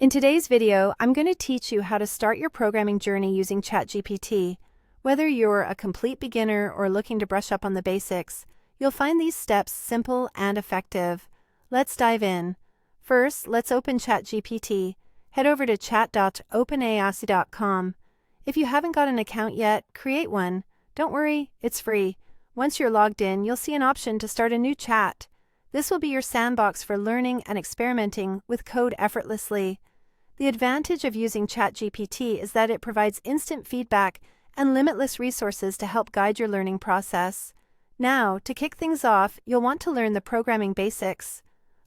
In today's video, I'm going to teach you how to start your programming journey using ChatGPT. Whether you're a complete beginner or looking to brush up on the basics, you'll find these steps simple and effective. Let's dive in. First, let's open ChatGPT. Head over to chat.openai.com. If you haven't got an account yet, create one. Don't worry, it's free. Once you're logged in, you'll see an option to start a new chat. This will be your sandbox for learning and experimenting with code effortlessly. The advantage of using ChatGPT is that it provides instant feedback and limitless resources to help guide your learning process. Now, to kick things off, you'll want to learn the programming basics.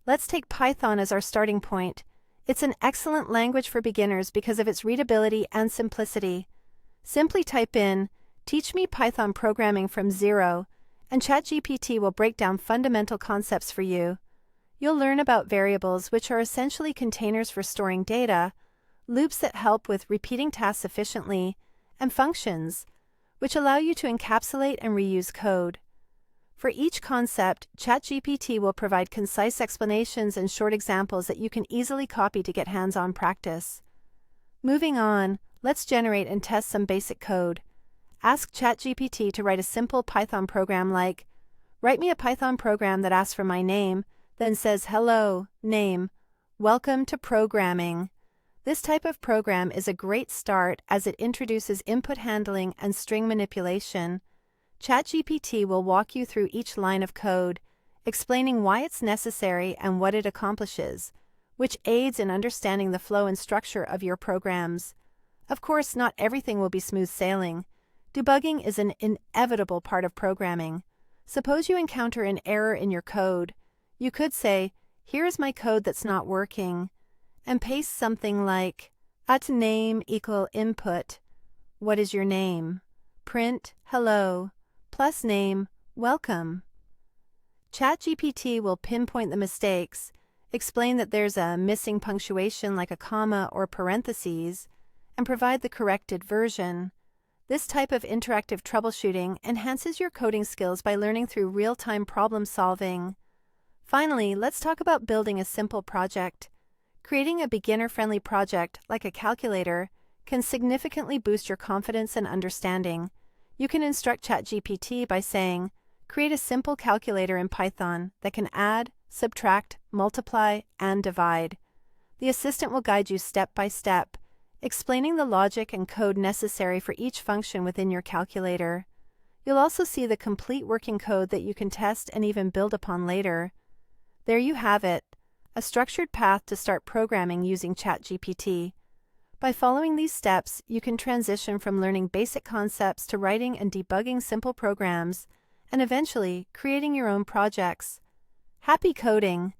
Let's take Python as our starting point. It's an excellent language for beginners because of its readability and simplicity. Simply type in, "Teach me Python programming from zero," and ChatGPT will break down fundamental concepts for you. You'll learn about variables, which are essentially containers for storing data, loops that help with repeating tasks efficiently, and functions, which allow you to encapsulate and reuse code. For each concept, ChatGPT will provide concise explanations and short examples that you can easily copy to get hands-on practice. Moving on, let's generate and test some basic code. Ask ChatGPT to write a simple Python program like, "Write me a Python program that asks for my name, then says, 'Hello, name. Welcome to programming.'" This type of program is a great start as it introduces input handling and string manipulation. ChatGPT will walk you through each line of code, explaining why it's necessary and what it accomplishes, which aids in understanding the flow and structure of your programs. Of course, not everything will be smooth sailing. Debugging is an inevitable part of programming. Suppose you encounter an error in your code. You could say, "Here is my code that's not working," and paste something like, @name = input. What is your name? Print, "Hello," plus name, "Welcome." ChatGPT will pinpoint the mistakes, explain that there's a missing punctuation like a comma or parentheses, and provide the corrected version. This type of interactive troubleshooting enhances your coding skills by learning through real-time problem solving. Finally, let's talk about building a simple project. Creating a beginner-friendly project, like a calculator, can significantly boost your confidence and understanding. You can instruct ChatGPT by saying, "Create a simple calculator in Python that can add, subtract, multiply, and divide." The assistant will guide you step by step, explaining the logic and code necessary for each function within your calculator. You'll also see the complete working code that you can test and even build upon later. There you have it, a structured path to start programming using ChatGPT. By following these steps, you can transition from learning basic concepts to writing and debugging simple programs, and eventually creating your own projects. Happy coding!